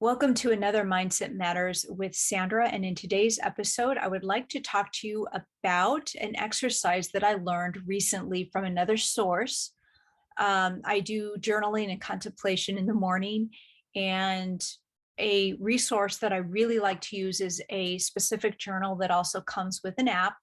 Welcome to another Mindset Matters with Sandra. And in today's episode, I would like to talk to you about an exercise that I learned recently from another source. I do journaling and contemplation in the morning, and a resource that I really like to use is a specific journal that also comes with an app.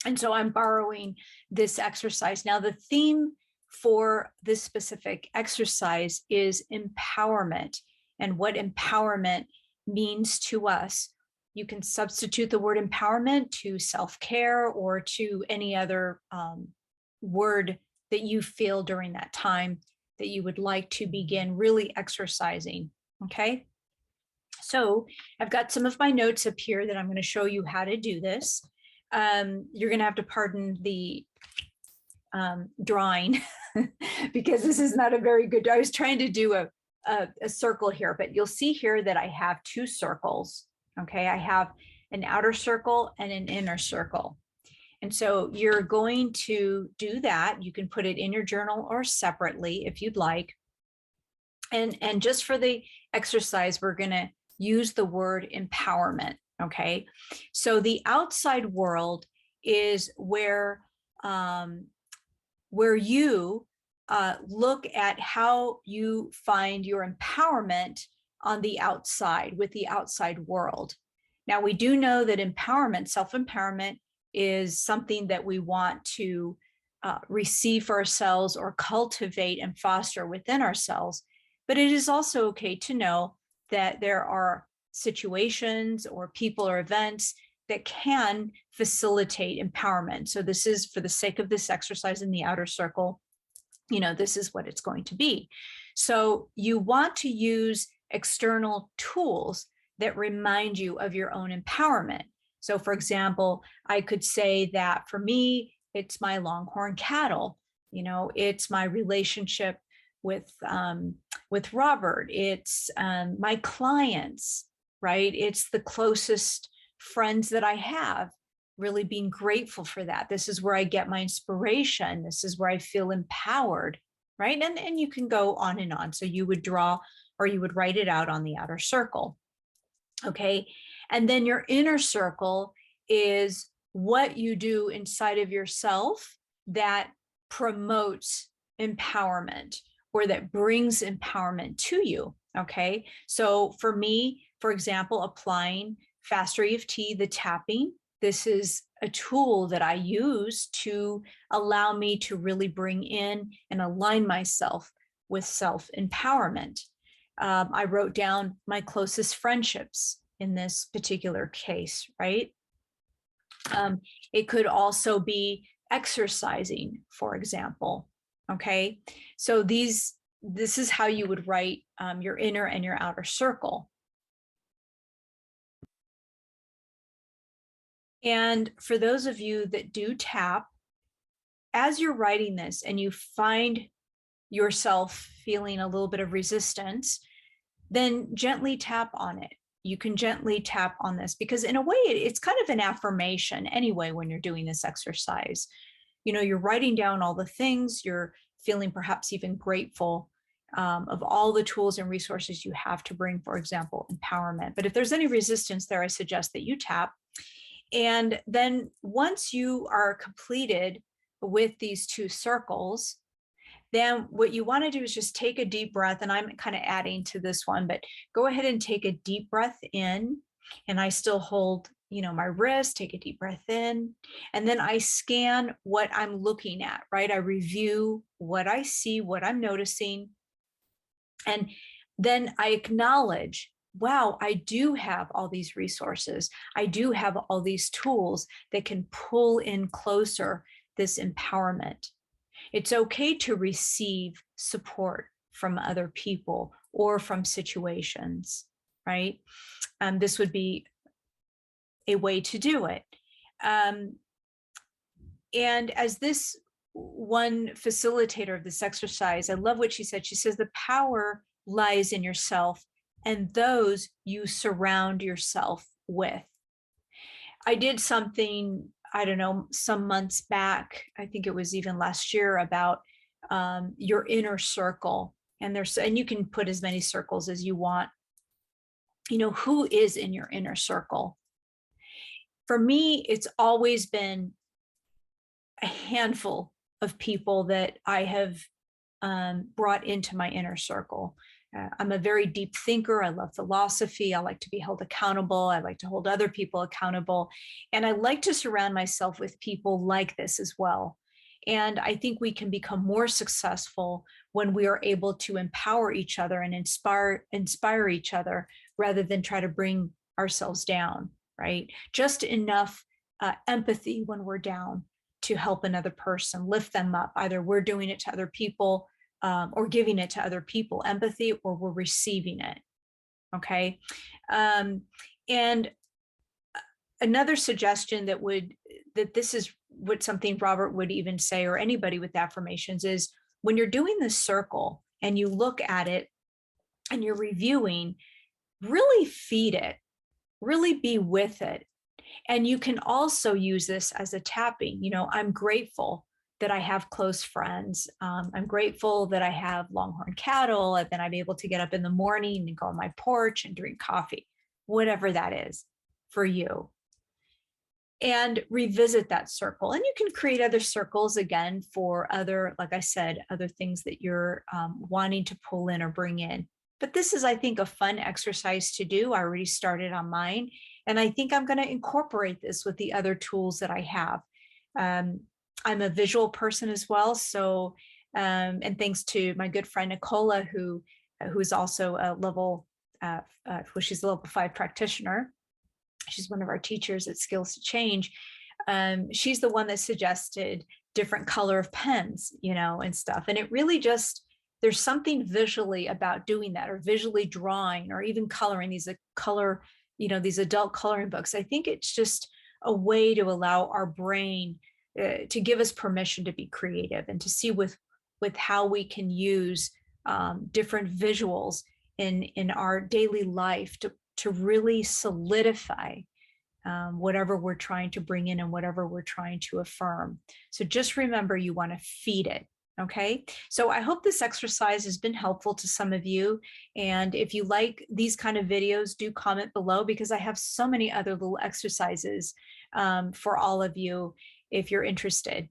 And so I'm borrowing this exercise. Now, the theme for this specific exercise is empowerment and what empowerment means to us. You can substitute the word empowerment to self-care or to any other word that you feel during that time that you would like to begin really exercising. Okay. So I've got some of my notes up here that I'm going to show you how to do this. You're going to have to pardon the drawing because this is not a very good, I was trying to do a circle here, but you'll see here that I have two circles. Okay, I have an outer circle and an inner circle. And so you're going to do that. You can put it in your journal or separately if you'd like. And just for the exercise, we're going to use the word empowerment. Okay, so the outside world is where you look at how you find your empowerment on the outside with the outside world. Now, we do know that empowerment, self-empowerment, is something that we want to receive for ourselves or cultivate and foster within ourselves. But it is also okay to know that there are situations or people or events that can facilitate empowerment. So this is for the sake of this exercise in the outer circle. This is what it's going to be. So you want to use external tools that remind you of your own empowerment. So for example, I could say that for me, it's my longhorn cattle. It's my relationship with Robert. It's my clients, right? It's the closest friends that I have, really being grateful for that. This is where I get my inspiration. This is where I feel empowered, right? And you can go on and on. So you would draw or you would write it out on the outer circle. Okay. And then your inner circle is what you do inside of yourself that promotes empowerment or that brings empowerment to you. Okay. So for me, for example, applying faster EFT, the tapping, this is a tool that I use to allow me to really bring in and align myself with self-empowerment. I wrote down my closest friendships in this particular case, right? It could also be exercising, for example. Okay, so this is how you would write your inner and your outer circle. And for those of you that do tap, as you're writing this and you find yourself feeling a little bit of resistance, then gently tap on it. You can gently tap on this because in a way, it's kind of an affirmation anyway when you're doing this exercise. You're writing down all the things, you're feeling perhaps even grateful of all the tools and resources you have to bring, for example, empowerment. But if there's any resistance there, I suggest that you tap. And then once you are completed with these two circles, then what you want to do is just take a deep breath. And I'm kind of adding to this one, but go ahead and take a deep breath in. And I still hold, my wrist, take a deep breath in. And then I scan what I'm looking at, right? I review what I see, what I'm noticing. And then I acknowledge, wow, I do have all these resources. I do have all these tools that can pull in closer this empowerment. It's okay to receive support from other people or from situations, right? This would be a way to do it. And as this one facilitator of this exercise, I love what she said. She says, the power lies in yourself and those you surround yourself with. I did something, I don't know, some months back, I think it was even last year, about your inner circle. And you can put as many circles as you want who is in your inner circle? For me, it's always been a handful of people that I have brought into my inner circle. I'm a very deep thinker. I love philosophy. I like to be held accountable. I like to hold other people accountable. And I like to surround myself with people like this as well. And I think we can become more successful when we are able to empower each other and inspire each other rather than try to bring ourselves down, right? Just enough empathy when we're down to help another person, lift them up. Either we're doing it to other people or giving it to other people, empathy, or we're receiving it. Okay. And another suggestion that this is what something Robert would even say, or anybody with affirmations, is when you're doing this circle and you look at it and you're reviewing, really feed it, really be with it. And you can also use this as a tapping. I'm grateful that I have close friends. I'm grateful that I have longhorn cattle, and then I'm able to get up in the morning and go on my porch and drink coffee, whatever that is for you. And revisit that circle. And you can create other circles again for other, like I said, other things that you're wanting to pull in or bring in. But this is, I think, a fun exercise to do. I already started on mine. And I think I'm going to incorporate this with the other tools that I have. I'm a visual person as well. So, and thanks to my good friend Nicola, who is also a level, she's a level 5 practitioner. She's one of our teachers at Skills to Change. She's the one that suggested different color of pens, and stuff. And it really just, there's something visually about doing that, or visually drawing, or even coloring these these adult coloring books. I think it's just a way to allow our brain to give us permission to be creative and to see with how we can use different visuals in our daily life to really solidify whatever we're trying to bring in and whatever we're trying to affirm. So just remember, you want to feed it. Okay, so I hope this exercise has been helpful to some of you. And if you like these kind of videos, do comment below, because I have so many other little exercises for all of you if you're interested.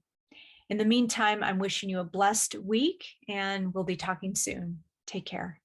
In the meantime, I'm wishing you a blessed week, and we'll be talking soon. Take care.